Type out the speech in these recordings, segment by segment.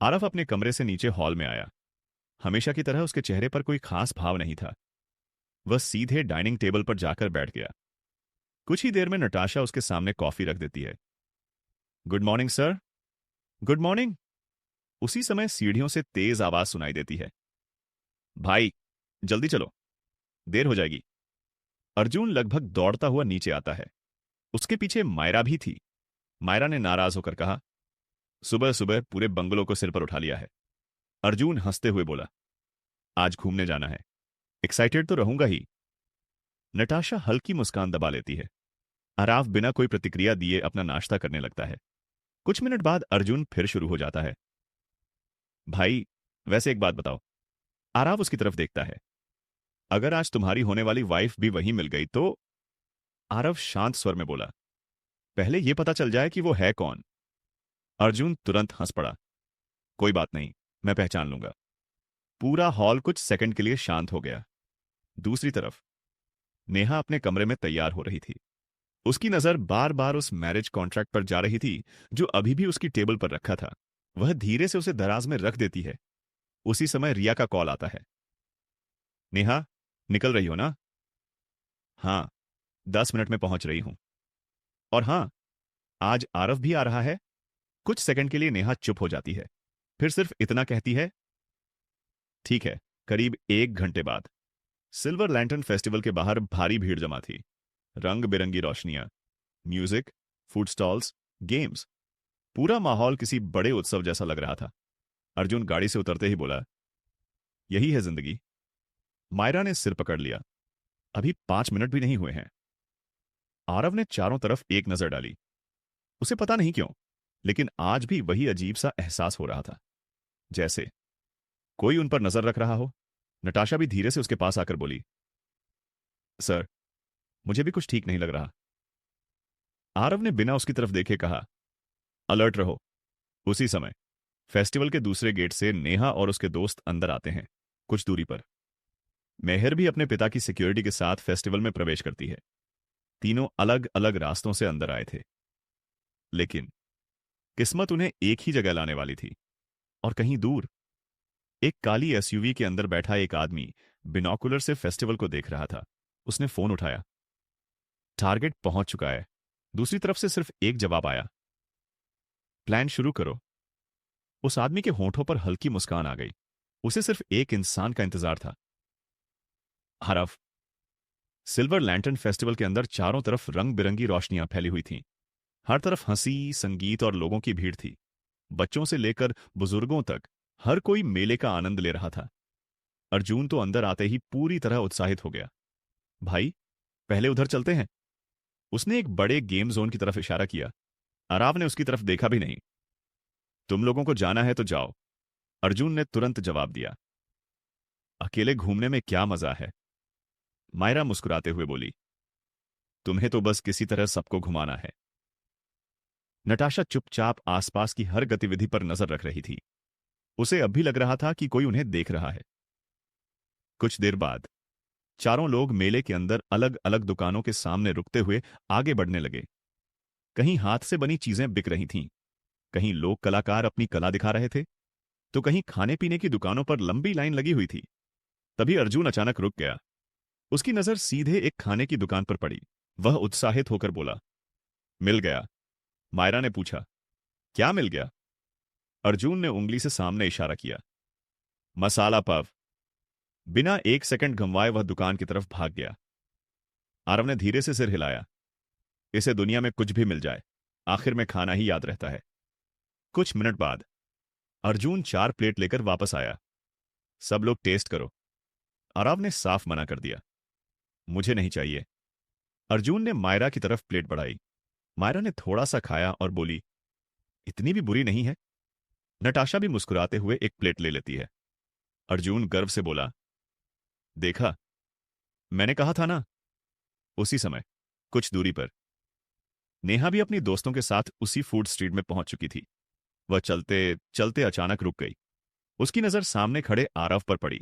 आरव अपने कमरे से नीचे हॉल में आया। हमेशा की तरह उसके चेहरे पर कोई खास भाव नहीं था। वह सीधे डाइनिंग टेबल पर जाकर बैठ गया। कुछ ही देर में नटाशा उसके सामने कॉफी रख देती है। Good morning sir. Good morning. उसी समय सीढ़ियों से तेज आवाज सुनाई देती है। भाई, जल्दी चलो, देर हो जाएगी। अर्जुन लगभग दौड़ता हुआ नीचे आता है। उसके पीछे मायरा भी थी। मायरा ने नाराज होकर कहा, सुबह सुबह पूरे बंगलो को सिर पर उठा लिया है। अर्जुन हंसते हुए बोला, आज घूमने जाना है, एक्साइटेड तो रहूंगा ही। नटाशा हल्की मुस्कान दबा लेती है। आराफ बिना कोई प्रतिक्रिया दिए अपना नाश्ता करने लगता है। कुछ मिनट बाद अर्जुन फिर शुरू हो जाता है। भाई, वैसे एक बात बताओ। आराफ उसकी तरफ देखता है। अगर आज तुम्हारी होने वाली वाइफ भी वहीं मिल गई तो? आरव शांत स्वर में बोला, पहले यह पता चल जाए कि वो है कौन। अर्जुन तुरंत हंस पड़ा। कोई बात नहीं, मैं पहचान लूंगा। पूरा हॉल कुछ सेकंड के लिए शांत हो गया। दूसरी तरफ नेहा अपने कमरे में तैयार हो रही थी। उसकी नजर बार बार उस मैरिज कॉन्ट्रैक्ट पर जा रही थी जो अभी भी उसकी टेबल पर रखा था। वह धीरे से उसे दराज में रख देती है। उसी समय रिया का कॉल आता है। नेहा, निकल रही हो ना? हाँ, 10 मिनट में पहुंच रही हूं। और हाँ, आज आरव भी आ रहा है। कुछ सेकंड के लिए नेहा चुप हो जाती है, फिर सिर्फ इतना कहती है, ठीक है। करीब 1 घंटे बाद सिल्वर लैंटर्न फेस्टिवल के बाहर भारी भीड़ जमा थी। रंग बिरंगी रोशनियां, म्यूजिक, फूड स्टॉल्स, गेम्स, पूरा माहौल किसी बड़े उत्सव जैसा लग रहा था। अर्जुन गाड़ी से उतरते ही बोला, यही है जिंदगी। मायरा ने सिर पकड़ लिया। अभी 5 मिनट भी नहीं हुए हैं। आरव ने चारों तरफ एक नजर डाली। उसे पता नहीं क्यों, लेकिन आज भी वही अजीब सा एहसास हो रहा था, जैसे कोई उन पर नजर रख रहा हो। नटाशा भी धीरे से उसके पास आकर बोली, सर, मुझे भी कुछ ठीक नहीं लग रहा। आरव ने बिना उसकी तरफ देखे कहा, अलर्ट रहो। उसी समय फेस्टिवल के दूसरे गेट से नेहा और उसके दोस्त अंदर आते हैं। कुछ दूरी पर मेहर भी अपने पिता की सिक्योरिटी के साथ फेस्टिवल में प्रवेश करती है। तीनों अलग अलग रास्तों से अंदर आए थे, लेकिन किस्मत उन्हें एक ही जगह लाने वाली थी। और कहीं दूर एक काली एसयूवी के अंदर बैठा एक आदमी बिनॉकुलर से फेस्टिवल को देख रहा था। उसने फोन उठाया। टारगेट पहुंच चुका है। दूसरी तरफ से सिर्फ एक जवाब आया, प्लान शुरू करो। उस आदमी के होठों पर हल्की मुस्कान आ गई। उसे सिर्फ एक इंसान का इंतजार था, हरफ। सिल्वर लैंटर्न फेस्टिवल के अंदर चारों तरफ रंग बिरंगी रोशनियां फैली हुई थीं। हर तरफ हंसी, संगीत और लोगों की भीड़ थी। बच्चों से लेकर बुजुर्गों तक हर कोई मेले का आनंद ले रहा था। अर्जुन तो अंदर आते ही पूरी तरह उत्साहित हो गया। भाई, पहले उधर चलते हैं। उसने एक बड़े गेम जोन की तरफ इशारा किया। आराव ने उसकी तरफ देखा भी नहीं। तुम लोगों को जाना है तो जाओ, अर्जुन ने तुरंत जवाब दिया। अकेले घूमने में क्या मजा है? मायरा मुस्कुराते हुए बोली, तुम्हें तो बस किसी तरह सबको घुमाना है। नटाशा चुपचाप आसपास की हर गतिविधि पर नजर रख रही थी। उसे अब भी लग रहा था कि कोई उन्हें देख रहा है। कुछ देर बाद चारों लोग मेले के अंदर अलग अलग दुकानों के सामने रुकते हुए आगे बढ़ने लगे। कहीं हाथ से बनी चीजें बिक रही थीं, कहीं लोक कलाकार अपनी कला दिखा रहे थे, तो कहीं खाने पीने की दुकानों पर लंबी लाइन लगी हुई थी। तभी अर्जुन अचानक रुक गया। उसकी नजर सीधे एक खाने की दुकान पर पड़ी। वह उत्साहित होकर बोला, मिल गया। मायरा ने पूछा, क्या मिल गया? अर्जुन ने उंगली से सामने इशारा किया, मसाला पाव। बिना एक सेकंड गंवाए वह दुकान की तरफ भाग गया। आरव ने धीरे से सिर हिलाया। इसे दुनिया में कुछ भी मिल जाए, आखिर में खाना ही याद रहता है। कुछ मिनट बाद अर्जुन 4 प्लेट लेकर वापस आया। सब लोग टेस्ट करो। आरव ने साफ मना कर दिया, मुझे नहीं चाहिए। अर्जुन ने मायरा की तरफ प्लेट बढ़ाई। मायरा ने थोड़ा सा खाया और बोली, इतनी भी बुरी नहीं है। नटाशा भी मुस्कुराते हुए एक प्लेट ले लेती है। अर्जुन गर्व से बोला, देखा, मैंने कहा था ना। उसी समय कुछ दूरी पर नेहा भी अपनी दोस्तों के साथ उसी फूड स्ट्रीट में पहुंच चुकी थी। वह चलते चलते अचानक रुक गई। उसकी नजर सामने खड़े आरव पर पड़ी।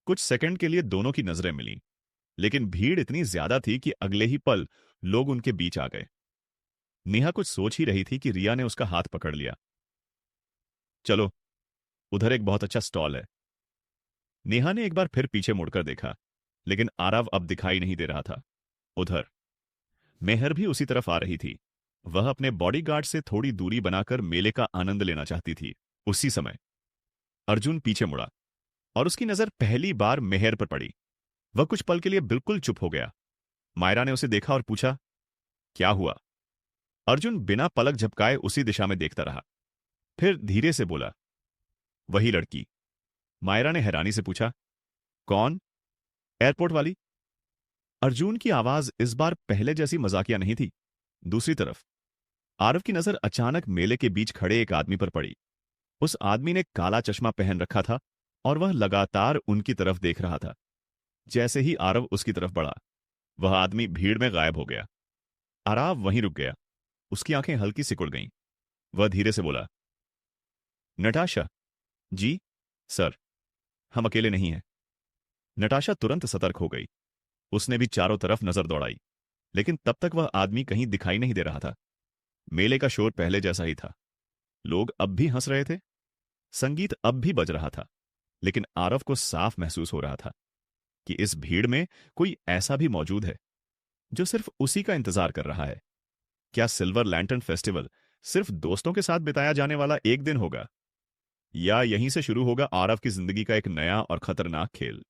कुछ सेकंड के लिए दोनों की नजरें मिलीं, लेकिन भीड़ इतनी ज्यादा थी कि अगले ही पल लोग उनके बीच आ गए। नेहा कुछ सोच ही रही थी कि रिया ने उसका हाथ पकड़ लिया। चलो, उधर एक बहुत अच्छा स्टॉल है। नेहा ने एक बार फिर पीछे मुड़कर देखा, लेकिन आरव अब दिखाई नहीं दे रहा था। उधर मेहर भी उसी तरफ आ रही थी। वह अपने बॉडीगार्ड से थोड़ी दूरी बनाकर मेले का आनंद लेना चाहती थी। उसी समय अर्जुन पीछे मुड़ा और उसकी नजर पहली बार मेहर पर पड़ी। वह कुछ पल के लिए बिल्कुल चुप हो गया। मायरा ने उसे देखा और पूछा, क्या हुआ? अर्जुन बिना पलक झपकाए उसी दिशा में देखता रहा। फिर धीरे से बोला, वही लड़की। मायरा ने हैरानी से पूछा, कौन? एयरपोर्ट वाली? अर्जुन की आवाज इस बार पहले जैसी मजाकिया नहीं थी। दूसरी तरफ आरव की नजर अचानक मेले के बीच खड़े एक आदमी पर पड़ी। उस आदमी ने काला चश्मा पहन रखा था और वह लगातार उनकी तरफ देख रहा था। जैसे ही आरव उसकी तरफ बढ़ा, वह आदमी भीड़ में गायब हो गया। आरव वहीं रुक गया। उसकी आंखें हल्की सिकुड़ गईं। वह धीरे से बोला, नटाशा? जी सर, हम अकेले नहीं हैं। नटाशा तुरंत सतर्क हो गई। उसने भी चारों तरफ नजर दौड़ाई, लेकिन तब तक वह आदमी कहीं दिखाई नहीं दे रहा था। मेले का शोर पहले जैसा ही था। लोग अब भी हंस रहे थे, संगीत अब भी बज रहा था, लेकिन आरव को साफ महसूस हो रहा था कि इस भीड़ में कोई ऐसा भी मौजूद है जो सिर्फ उसी का इंतजार कर रहा है। क्या सिल्वर लैंटर्न फेस्टिवल सिर्फ दोस्तों के साथ बिताया जाने वाला एक दिन होगा, या यहीं से शुरू होगा आरव की जिंदगी का एक नया और खतरनाक खेल?